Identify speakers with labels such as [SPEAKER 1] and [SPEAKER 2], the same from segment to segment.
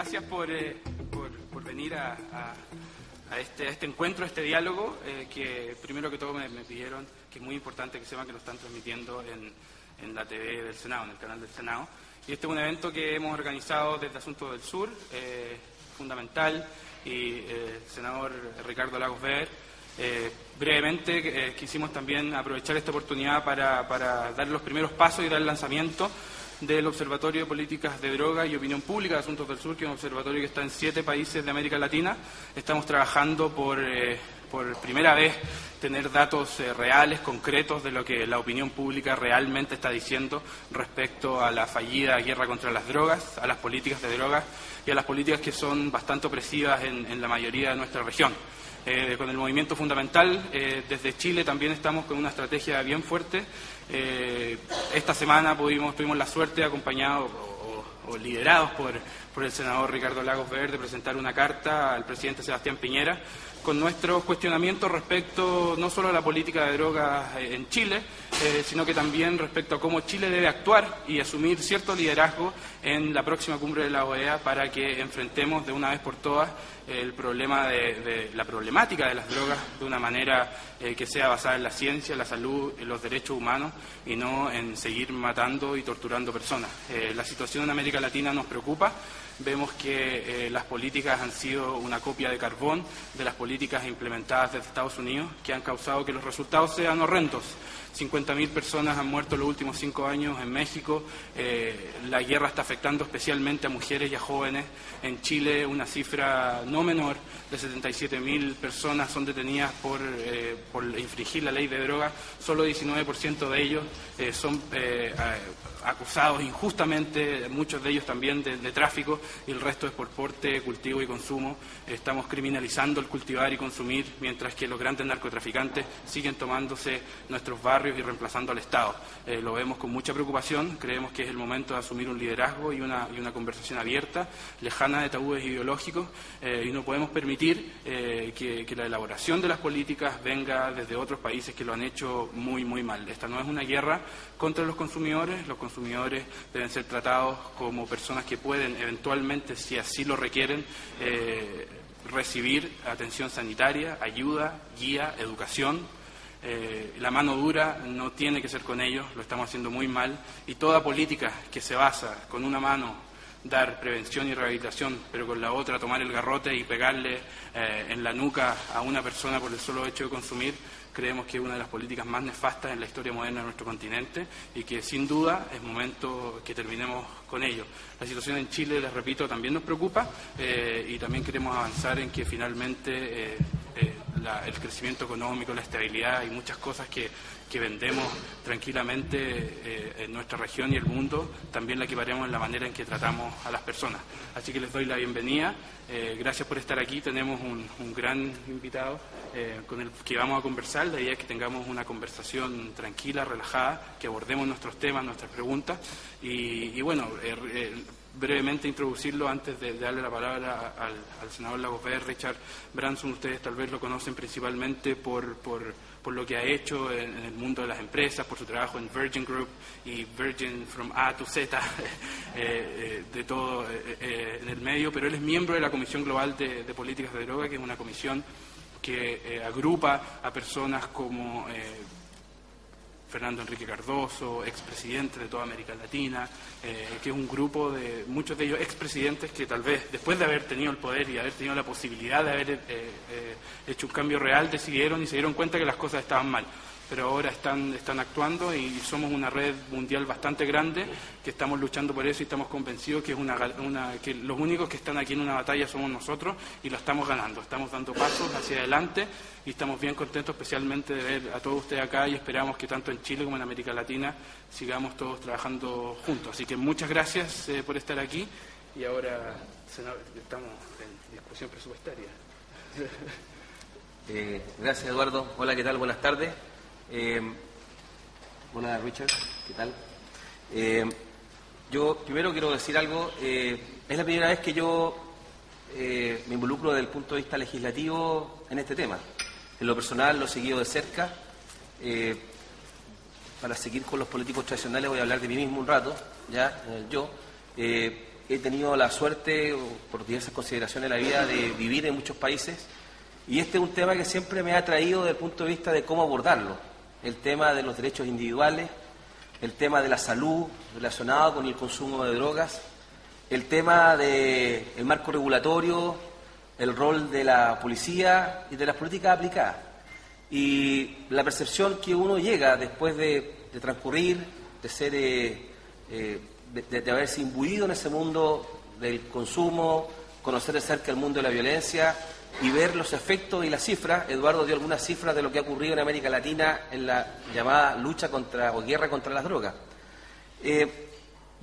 [SPEAKER 1] gracias por venir a este encuentro, a este diálogo, que primero que todo me pidieron, que es muy importante que sepan que lo están transmitiendo en la TV del Senado, en el canal del Senado. Y este es un evento que hemos organizado desde Asuntos del Sur, fundamental, y el senador Ricardo Lagos Weber. Brevemente quisimos también aprovechar esta oportunidad para dar los primeros pasos y dar el lanzamiento del Observatorio de Políticas de Droga y Opinión Pública de Asuntos del Sur, que es un observatorio que está en 7 países de América Latina. Estamos trabajando por primera vez tener datos reales, concretos, de lo que la opinión pública realmente está diciendo respecto a la fallida guerra contra las drogas, a las políticas de drogas y a las políticas que son bastante opresivas en la mayoría de nuestra región. Con el movimiento fundamental, desde Chile también estamos con una estrategia bien fuerte. Esta semana tuvimos la suerte, acompañados o liderados por el senador Ricardo Lagos Weber, de presentar una carta al presidente Sebastián Piñera con nuestros cuestionamientos respecto no solo a la política de drogas en Chile, sino que también respecto a cómo Chile debe actuar y asumir cierto liderazgo en la próxima cumbre de la OEA para que enfrentemos de una vez por todas el problema de la problemática de las drogas de una manera que sea basada en la ciencia, la salud, en los derechos humanos y no en seguir matando y torturando personas. La situación en América Latina nos preocupa. Vemos que las políticas han sido una copia de carbón de las políticas implementadas desde Estados Unidos, que han causado que los resultados sean horrendos. 50.000 personas han muerto en los últimos 5 años en México. La guerra está afectando especialmente a mujeres y a jóvenes. En Chile, una cifra no menor de 77.000 personas son detenidas por infringir la ley de drogas. Solo 19% de ellos son acusados injustamente, muchos de ellos también de tráfico, y el resto es por porte, cultivo y consumo. Estamos criminalizando el cultivar y consumir, mientras que los grandes narcotraficantes siguen tomándose nuestros barrios y reemplazando al Estado. Lo vemos con mucha preocupación. Creemos que es el momento de asumir un liderazgo y una conversación abierta, lejana de tabúes ideológicos, y no podemos permitir que la elaboración de las políticas venga desde otros países que lo han hecho muy, muy mal. Esta no es una guerra contra los consumidores. Los consumidores deben ser tratados como personas que pueden eventualmente, si así lo requieren, recibir atención sanitaria, ayuda, guía, educación. La mano dura no tiene que ser con ellos, lo estamos haciendo muy mal, y toda política que se basa con una mano dar prevención y rehabilitación, pero con la otra tomar el garrote y pegarle en la nuca a una persona por el solo hecho de consumir, creemos que es una de las políticas más nefastas en la historia moderna de nuestro continente y que sin duda es momento que terminemos con ello. La situación en Chile, les repito, también nos preocupa y también queremos avanzar en que finalmente el crecimiento económico, la estabilidad y muchas cosas que vendemos tranquilamente en nuestra región y el mundo, también la equiparemos en la manera en que tratamos a las personas. Así que les doy la bienvenida. Gracias por estar aquí. Tenemos un gran invitado con el que vamos a conversar. La idea es que tengamos una conversación tranquila, relajada, que abordemos nuestros temas, nuestras preguntas y bueno, brevemente introducirlo antes de darle la palabra al senador Lagos Weber. Richard Branson, ustedes tal vez lo conocen principalmente por lo que ha hecho en el mundo de las empresas, por su trabajo en Virgin Group y Virgin from A to Z, de todo en el medio, pero él es miembro de la Comisión Global de Políticas de Droga, que es una comisión que agrupa a personas como Fernando Enrique Cardoso, expresidente de toda América Latina, que es un grupo de muchos de ellos expresidentes que tal vez después de haber tenido el poder y haber tenido la posibilidad de haber hecho un cambio real, decidieron y se dieron cuenta que las cosas estaban mal. Pero ahora están actuando y somos una red mundial bastante grande que estamos luchando por eso y estamos convencidos que que los únicos que están aquí en una batalla somos nosotros y la estamos ganando. Estamos dando pasos hacia adelante y estamos bien contentos especialmente de ver a todos ustedes acá y esperamos que tanto en Chile como en América Latina sigamos todos trabajando juntos. Así que muchas gracias por estar aquí y ahora estamos en discusión presupuestaria.
[SPEAKER 2] Gracias, Eduardo. Hola, ¿qué tal? Buenas tardes. Hola, Richard, ¿qué tal? Yo primero quiero decir algo. Es la primera vez que yo me involucro desde el punto de vista legislativo en este tema. En lo personal lo he seguido de cerca. Para seguir con los políticos tradicionales voy a hablar de mí mismo un rato, ¿ya? Y he tenido la suerte, por diversas consideraciones de la vida, de vivir en muchos países, y este es un tema que siempre me ha atraído desde el punto de vista de cómo abordarlo. El tema de los derechos individuales, el tema de la salud relacionado con el consumo de drogas, el tema del marco regulatorio, el rol de la policía y de las políticas aplicadas. Y la percepción que uno llega después de transcurrir, de ser, de haberse imbuido en ese mundo del consumo, conocer de cerca el mundo de la violencia y ver los efectos y las cifras. Eduardo dio algunas cifras de lo que ha ocurrido en América Latina en la llamada lucha contra o guerra contra las drogas.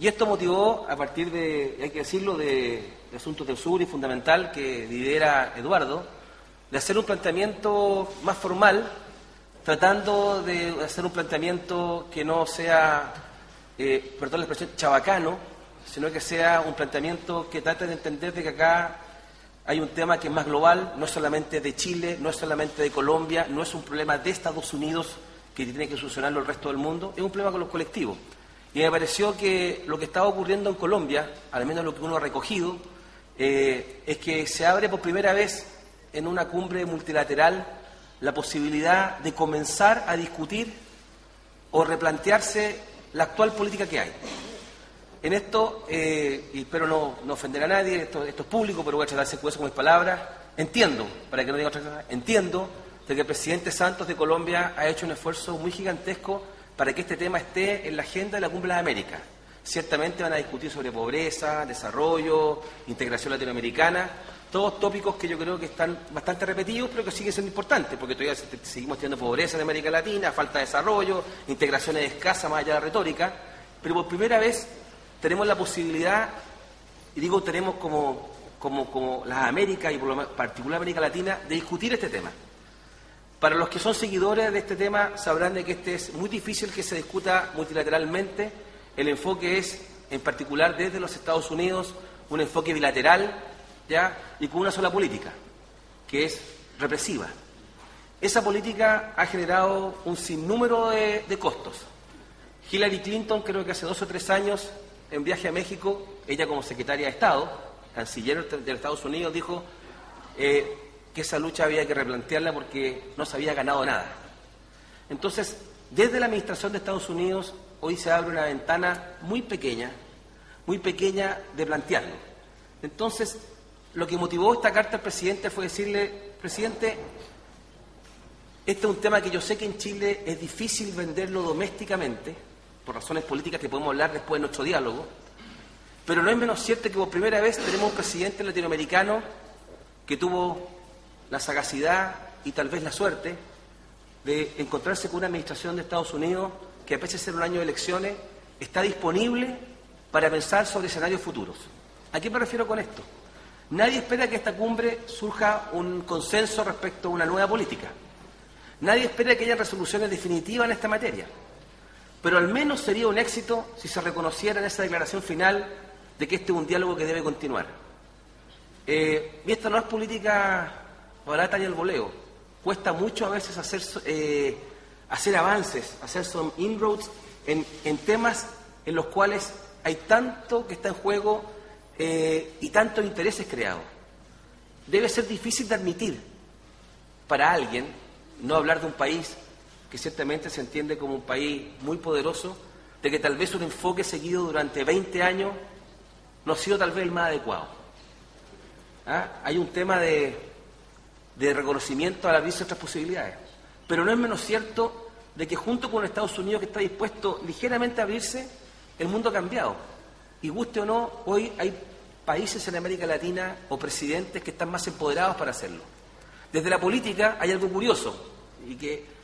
[SPEAKER 2] Y esto motivó, a partir de, hay que decirlo, de Asuntos del Sur y Fundamental, que lidera Eduardo, de hacer un planteamiento más formal, tratando de hacer un planteamiento que no sea, perdón la expresión, chabacano, sino que sea un planteamiento que trate de entender de que acá hay un tema que es más global, no es solamente de Chile, no es solamente de Colombia, no es un problema de Estados Unidos que tiene que solucionarlo el resto del mundo, es un problema con los colectivos. Y me pareció que lo que estaba ocurriendo en Colombia, al menos lo que uno ha recogido, es que se abre por primera vez en una cumbre multilateral la posibilidad de comenzar a discutir o replantearse la actual política que hay. En esto, y espero no ofender a nadie, esto es público, pero voy a tratar de ser cuidadoso con mis palabras, entiendo, para que no diga otra cosa, entiendo de que el presidente Santos de Colombia ha hecho un esfuerzo muy gigantesco para que este tema esté en la agenda de la Cumbre de las Américas. Ciertamente van a discutir sobre pobreza, desarrollo, integración latinoamericana, todos tópicos que yo creo que están bastante repetidos, pero que siguen siendo importantes, porque todavía seguimos teniendo pobreza en América Latina, falta de desarrollo, integraciones escasas más allá de la retórica, pero por primera vez tenemos la posibilidad, y digo tenemos como las Américas y por lo particular América Latina, de discutir este tema. Para los que son seguidores de este tema sabrán de que este es muy difícil que se discuta multilateralmente. El enfoque es, en particular desde los Estados Unidos, un enfoque bilateral, ¿ya? Y con una sola política, que es represiva. Esa política ha generado un sinnúmero de costos. Hillary Clinton, creo que hace 2 o 3 años, en viaje a México, ella como secretaria de Estado, canciller de los Estados Unidos, dijo que esa lucha había que replantearla porque no se había ganado nada. Entonces, desde la administración de Estados Unidos, hoy se abre una ventana muy pequeña de plantearlo. Entonces, lo que motivó esta carta al presidente fue decirle, presidente, este es un tema que yo sé que en Chile es difícil venderlo domésticamente, por razones políticas que podemos hablar después de nuestro diálogo, pero no es menos cierto que por primera vez tenemos un presidente latinoamericano que tuvo la sagacidad y tal vez la suerte de encontrarse con una administración de Estados Unidos que, a pesar de ser un año de elecciones, está disponible para pensar sobre escenarios futuros. ¿A qué me refiero con esto? Nadie espera que esta cumbre surja un consenso respecto a una nueva política. Nadie espera que haya resoluciones definitivas en esta materia. Pero al menos sería un éxito si se reconociera en esa declaración final de que este es un diálogo que debe continuar. Y esta no es política barata ni el voleo. Cuesta mucho a veces hacer avances, hacer some inroads en temas en los cuales hay tanto que está en juego y tantos intereses creados. Debe ser difícil de admitir para alguien no hablar de un país que ciertamente se entiende como un país muy poderoso, de que tal vez un enfoque seguido durante 20 años no ha sido tal vez el más adecuado. Hay un tema de reconocimiento al abrirse otras posibilidades, pero no es menos cierto de que junto con Estados Unidos, que está dispuesto ligeramente a abrirse, el mundo ha cambiado. Y guste o no, hoy hay países en América Latina o presidentes que están más empoderados para hacerlo. Desde la política hay algo curioso, y que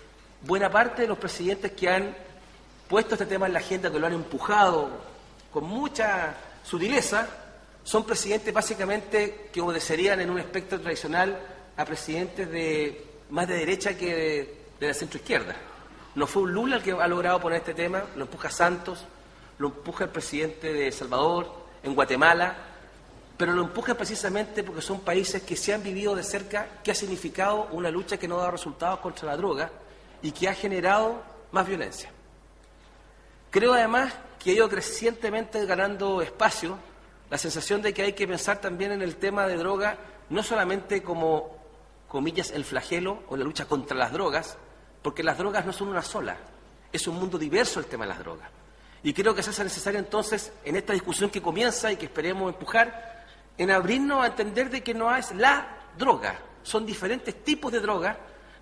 [SPEAKER 2] buena parte de los presidentes que han puesto este tema en la agenda, que lo han empujado con mucha sutileza, son presidentes básicamente que obedecerían en un espectro tradicional a presidentes más de derecha que de la centroizquierda. No fue un Lula el que ha logrado poner este tema, lo empuja Santos, lo empuja el presidente de El Salvador, en Guatemala, pero lo empuja precisamente porque son países que se han vivido de cerca, que ha significado una lucha que no ha dado resultados contra la droga y que ha generado más violencia. Creo además que ha ido crecientemente ganando espacio la sensación de que hay que pensar también en el tema de droga, no solamente como, comillas, el flagelo o la lucha contra las drogas, porque las drogas no son una sola, es un mundo diverso el tema de las drogas. Y creo que se hace necesario entonces, en esta discusión que comienza y que esperemos empujar, en abrirnos a entender de que no es la droga, son diferentes tipos de droga,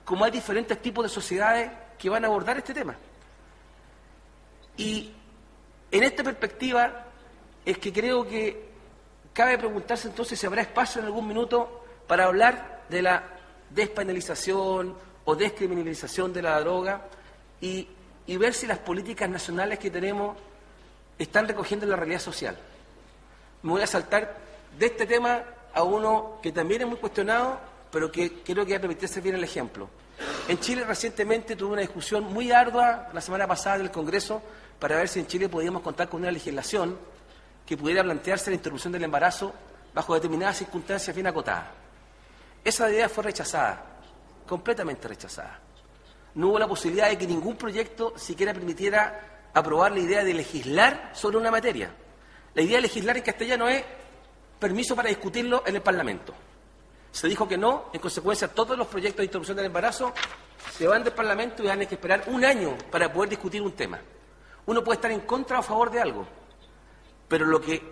[SPEAKER 2] como hay diferentes tipos de sociedades que van a abordar este tema. Y en esta perspectiva es que creo que cabe preguntarse entonces si habrá espacio en algún minuto para hablar de la despenalización o descriminalización de la droga y ver si las políticas nacionales que tenemos están recogiendo la realidad social. Me voy a saltar de este tema a uno que también es muy cuestionado, pero que creo que va a permitirse bien el ejemplo. En Chile recientemente tuve una discusión muy ardua la semana pasada en el Congreso para ver si en Chile podíamos contar con una legislación que pudiera plantearse la interrupción del embarazo bajo determinadas circunstancias bien acotadas. Esa idea fue rechazada, completamente rechazada. No hubo la posibilidad de que ningún proyecto siquiera permitiera aprobar la idea de legislar sobre una materia. La idea de legislar en castellano es permiso para discutirlo en el Parlamento. Se dijo que no, en consecuencia todos los proyectos de interrupción del embarazo se van del Parlamento y van a que esperar un año para poder discutir un tema. Uno puede estar en contra o a favor de algo, pero lo que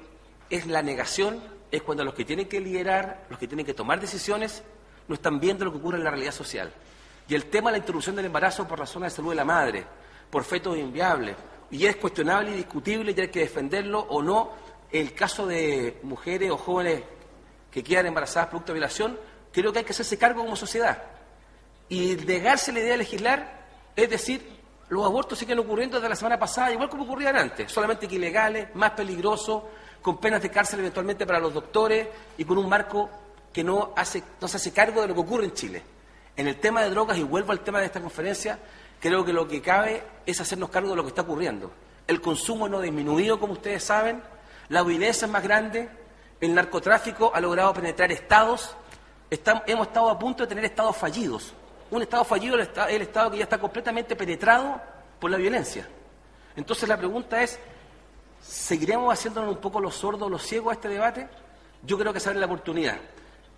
[SPEAKER 2] es la negación es cuando los que tienen que liderar, los que tienen que tomar decisiones, no están viendo lo que ocurre en la realidad social. Y el tema de la interrupción del embarazo por razones de salud de la madre, por fetos inviables, y es cuestionable y discutible y hay que defenderlo o no, el caso de mujeres o jóvenes que quedan embarazadas producto de violación, creo que hay que hacerse cargo como sociedad. Y negarse la idea de legislar, es decir, los abortos siguen ocurriendo desde la semana pasada, igual como ocurrían antes, solamente que ilegales, más peligrosos, con penas de cárcel eventualmente para los doctores y con un marco que no se hace cargo de lo que ocurre en Chile. En el tema de drogas, y vuelvo al tema de esta conferencia, creo que lo que cabe es hacernos cargo de lo que está ocurriendo. El consumo no ha disminuido, como ustedes saben, la violencia es más grande, el narcotráfico ha logrado penetrar estados, hemos estado a punto de tener estados fallidos. Un estado fallido es el estado que ya está completamente penetrado por la violencia. Entonces la pregunta es, ¿seguiremos haciéndonos un poco los sordos, los ciegos a este debate? Yo creo que se abre la oportunidad.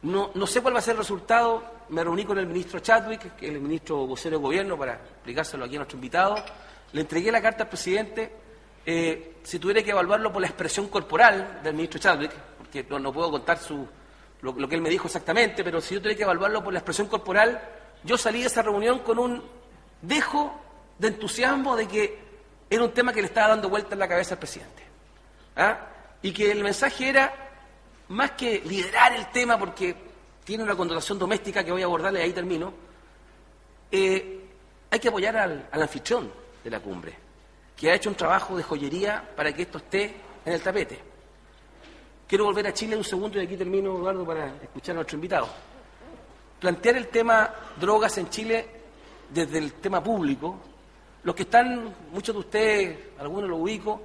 [SPEAKER 2] No sé cuál va a ser el resultado. Me reuní con el ministro Chadwick, que es el ministro vocero de gobierno, para explicárselo aquí a nuestro invitado. Le entregué la carta al presidente. Si tuviera que evaluarlo por la expresión corporal del ministro Chadwick, porque no puedo contar lo que él me dijo exactamente, pero si yo tuviera que evaluarlo por la expresión corporal, yo salí de esa reunión con un dejo de entusiasmo de que era un tema que le estaba dando vuelta en la cabeza al presidente. Y que el mensaje era, más que liderar el tema, porque tiene una connotación doméstica que voy a abordarle y ahí termino, hay que apoyar al anfitrión de la cumbre, que ha hecho un trabajo de joyería para que esto esté en el tapete. Quiero volver a Chile un segundo y aquí termino, Eduardo, para escuchar a nuestro invitado. Plantear el tema drogas en Chile desde el tema público. Los que están, muchos de ustedes, algunos lo ubico,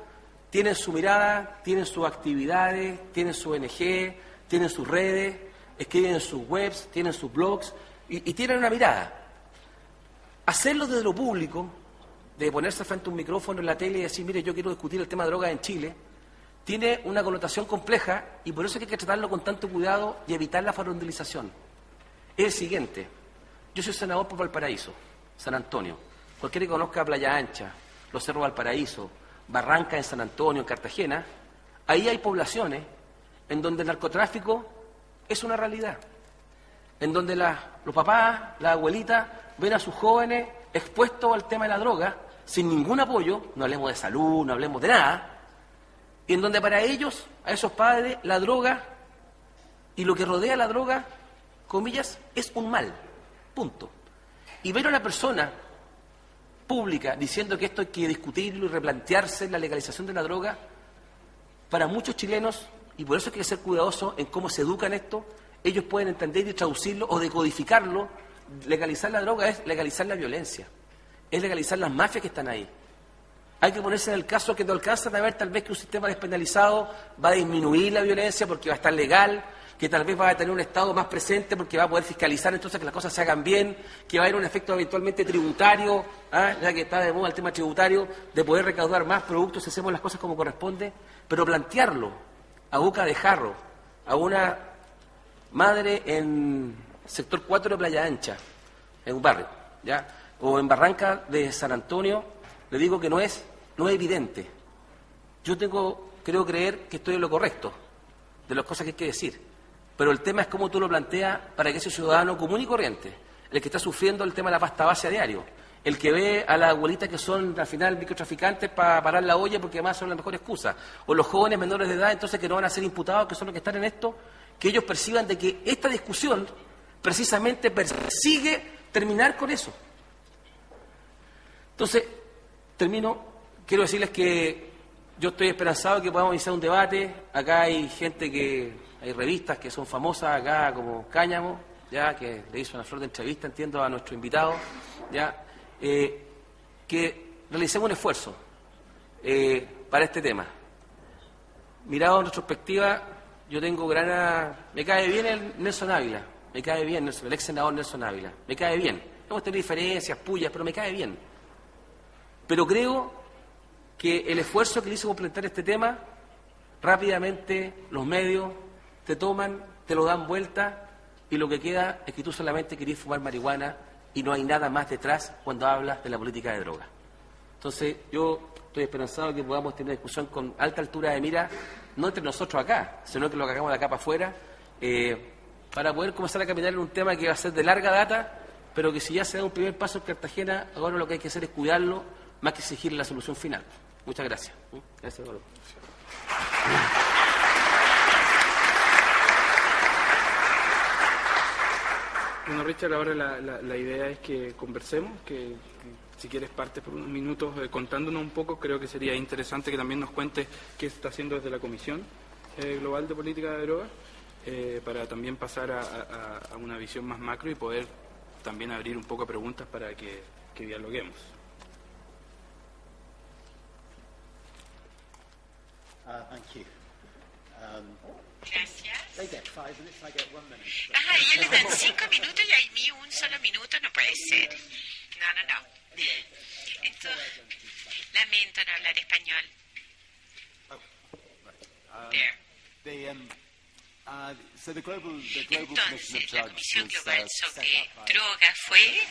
[SPEAKER 2] tienen su mirada, tienen sus actividades, tienen su ONG, tienen sus redes, escriben en sus webs, tienen sus blogs y tienen una mirada. Hacerlo desde lo público, de ponerse frente a un micrófono en la tele y decir, mire, yo quiero discutir el tema de drogas en Chile, tiene una connotación compleja y por eso hay que tratarlo con tanto cuidado y evitar la farandelización. Es el siguiente: yo soy senador por Valparaíso, San Antonio. Cualquiera que conozca Playa Ancha, los Cerros Valparaíso, Barranca en San Antonio, en Cartagena, ahí hay poblaciones en donde el narcotráfico es una realidad, en donde los papás, las abuelitas ven a sus jóvenes expuestos al tema de la droga sin ningún apoyo, no hablemos de salud, no hablemos de nada, y en donde para ellos, a esos padres, la droga y lo que rodea la droga, comillas, es un mal, punto. Y ver a una persona pública diciendo que esto hay que discutirlo y replantearse la legalización de la droga, para muchos chilenos, y por eso hay que ser cuidadosos en cómo se educa en esto, ellos pueden entender y traducirlo o decodificarlo. Legalizar la droga es legalizar la violencia, es legalizar las mafias que están ahí. Hay que ponerse en el caso que no alcanzan a ver tal vez que un sistema despenalizado va a disminuir la violencia porque va a estar legal, que tal vez va a tener un Estado más presente porque va a poder fiscalizar entonces que las cosas se hagan bien, que va a haber un efecto eventualmente tributario, ya que está de moda el tema tributario, de poder recaudar más productos si hacemos las cosas como corresponde, pero plantearlo a boca de jarro a una madre en sector 4 de Playa Ancha, en un barrio, ¿ya? O en Barranca de San Antonio, le digo que no es evidente. Yo creo creer que estoy en lo correcto de las cosas que hay que decir, pero el tema es cómo tú lo planteas para que ese ciudadano común y corriente, el que está sufriendo el tema de la pasta base a diario, el que ve a las abuelitas que son al final microtraficantes para parar la olla porque además son la mejor excusa, o los jóvenes menores de edad entonces que no van a ser imputados, que son los que están en esto, que ellos perciban de que esta discusión precisamente persigue terminar con eso. Entonces, termino, quiero decirles que yo estoy esperanzado que podamos iniciar un debate. Acá hay hay revistas que son famosas acá como Cáñamo, ya que le hizo una flor de entrevista, entiendo, a nuestro invitado, ya que realicemos un esfuerzo para este tema. Mirado en retrospectiva, yo tengo me cae bien el Nelson Ávila, me cae bien el ex senador Nelson Ávila, me cae bien. Hemos tenido diferencias, pullas, pero me cae bien. Pero creo que el esfuerzo que le hizo completar este tema, rápidamente los medios te toman, te lo dan vuelta y lo que queda es que tú solamente querés fumar marihuana y no hay nada más detrás cuando hablas de la política de drogas. Entonces yo estoy esperanzado que podamos tener una discusión con alta altura de mira, no entre nosotros acá, sino que lo que hagamos de acá para afuera, para poder comenzar a caminar en un tema que va a ser de larga data, pero que si ya se da un primer paso en Cartagena, ahora lo que hay que hacer es cuidarlo, más que exigir la solución final. Muchas gracias. Gracias, Eduardo.
[SPEAKER 1] Bueno, Richard, ahora la idea es que conversemos, que si quieres partes por unos minutos contándonos un poco. Creo que sería interesante que también nos cuentes qué se está haciendo desde la Comisión Global de Política de Drogas, para también pasar a una visión más macro y poder también abrir un poco a preguntas para que dialoguemos.
[SPEAKER 3] Thank you.
[SPEAKER 4] Gracias.
[SPEAKER 3] They get 5 minutes, I get 1 minute.
[SPEAKER 4] Ajá, ellos les dan 5 minutos y a mí un solo minuto no puede ser. No. Entonces, lamento no hablar español. Entonces, la Comisión Global sobre Drogas fue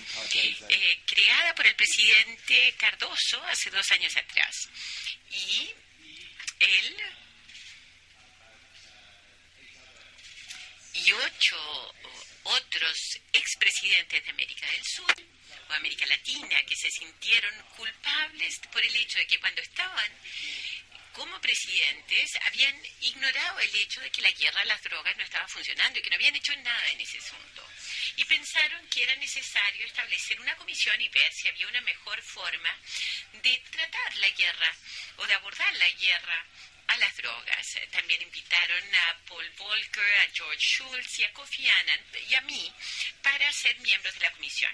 [SPEAKER 4] creada por el presidente Cardoso hace 2 años atrás. Y él y 8 otros expresidentes de América del Sur o América Latina que se sintieron culpables por el hecho de que cuando estaban como presidentes habían ignorado el hecho de que la guerra a las drogas no estaba funcionando y que no habían hecho nada en ese asunto. Y pensaron que era necesario establecer una comisión y ver si había una mejor forma de tratar la guerra o de abordar la guerra a las drogas. También invitaron a Paul Volcker, a George Shultz y a Kofi Annan y a mí para ser miembros de la comisión.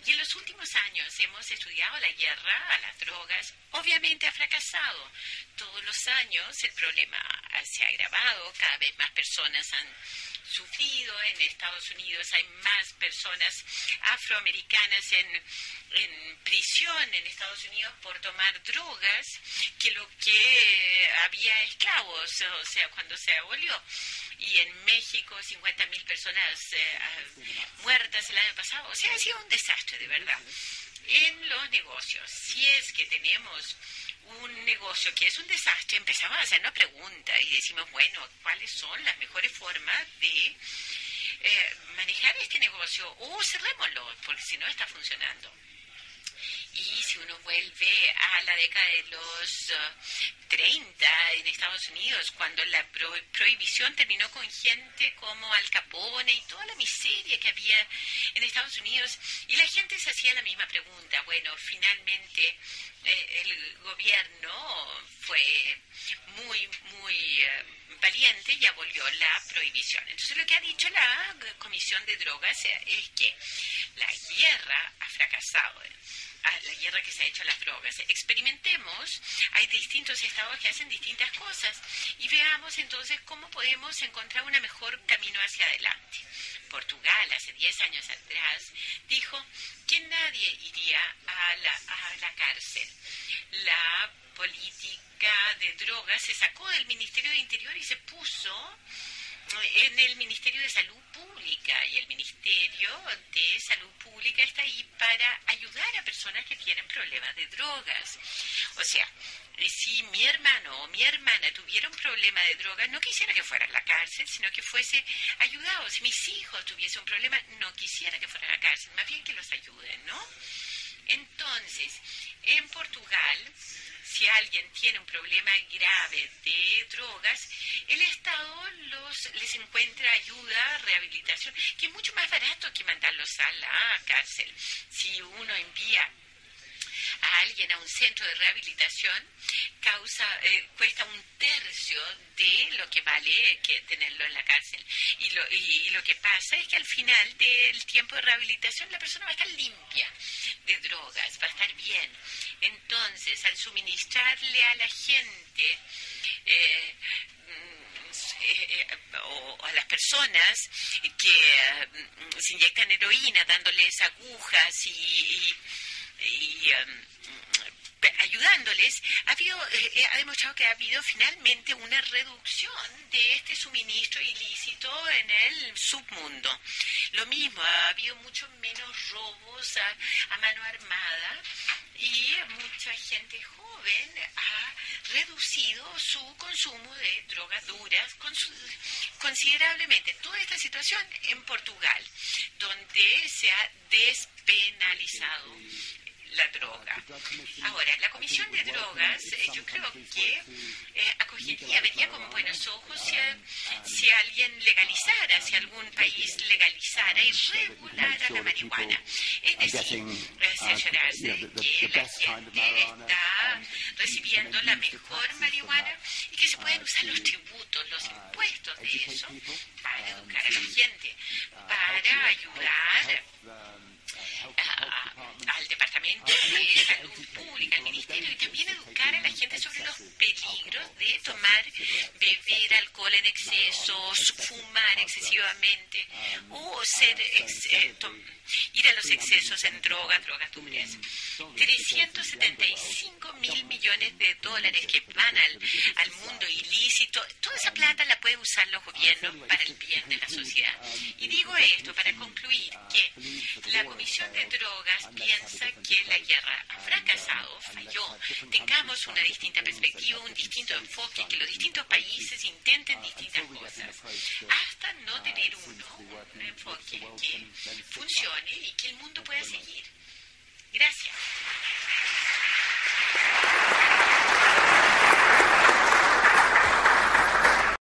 [SPEAKER 4] Y en los últimos años hemos estudiado la guerra a las drogas. Obviamente ha fracasado. Todos los años el problema se ha agravado, cada vez más personas han sufrido. En Estados Unidos hay más personas afroamericanas en prisión en Estados Unidos por tomar drogas que lo que había esclavos, o sea, cuando se abolió. Y en México 50.000 personas muertas el año pasado. O sea, ha sido un desastre, de verdad. En los negocios, si es que tenemos un negocio que es un desastre, empezamos a hacer una pregunta y decimos, bueno, ¿cuáles son las mejores formas de manejar este negocio? O cerrémoslo, porque si no está funcionando. Y si uno vuelve a la década de los 30 en Estados Unidos, cuando la prohibición terminó con gente como Al Capone y toda la miseria que había en Estados Unidos, y la gente se hacía la misma pregunta. Bueno, finalmente el gobierno fue muy valiente y abolió la prohibición. Entonces lo que ha dicho la Comisión de Drogas es que la guerra ha fracasado. La guerra que se ha hecho a las drogas. Experimentemos, hay distintos estados que hacen distintas cosas y veamos entonces cómo podemos encontrar un mejor camino hacia adelante. Portugal, hace 10 años atrás, dijo que nadie iría a la cárcel. La política de drogas se sacó del Ministerio de Interior y se puso en el Ministerio de Salud Pública, y el Ministerio de Salud Pública está ahí para ayudar a personas que tienen problemas de drogas. O sea, si mi hermano o mi hermana tuviera un problema de drogas, no quisiera que fuera a la cárcel, sino que fuese ayudado. Si mis hijos tuviesen un problema, no quisiera que fueran a la cárcel, más bien que los ayuden, ¿no? Entonces, en Portugal, si alguien tiene un problema grave de drogas, el Estado les encuentra ayuda, rehabilitación, que es mucho más barato que mandarlos a la cárcel. Si uno envía a alguien a un centro de rehabilitación, cuesta 1/3 de lo que vale que tenerlo en la cárcel. Y lo que pasa es que al final del tiempo de rehabilitación la persona va a estar limpia de drogas, va a estar bien. Entonces, al suministrarle a la gente o a las personas que se inyectan heroína, dándoles agujas y ayudándoles, ha demostrado que ha habido finalmente una reducción de este suministro ilícito en el submundo. Lo mismo, ha habido mucho menos robos a mano armada, y mucha gente joven ha reducido su consumo de drogas duras considerablemente. Toda esta situación en Portugal, donde se ha despenalizado la droga. Ahora, la Comisión de Drogas, yo creo que acogería, vería con buenos ojos si alguien legalizara, si algún país legalizara y regulara la marihuana. Es decir, asegurarse que la gente está recibiendo la mejor marihuana y que se pueden usar los tributos, los impuestos de eso para educar a la gente, para ayudar al Departamento de Salud Pública, al Ministerio, y también educar a la gente sobre los peligros de beber alcohol en exceso, fumar excesivamente o ir a los excesos en drogas duras. 375.000 millones de dólares que van al mundo ilícito, toda esa plata la pueden usar los gobiernos para el bien de la sociedad. Y digo esto para concluir que la Comisión de Drogas piensa que la guerra ha fracasado, falló. Tengamos una distinta perspectiva, un distinto enfoque, que los distintos países intenten distintas cosas, hasta no tener un enfoque que funcione y que el mundo pueda seguir. Gracias.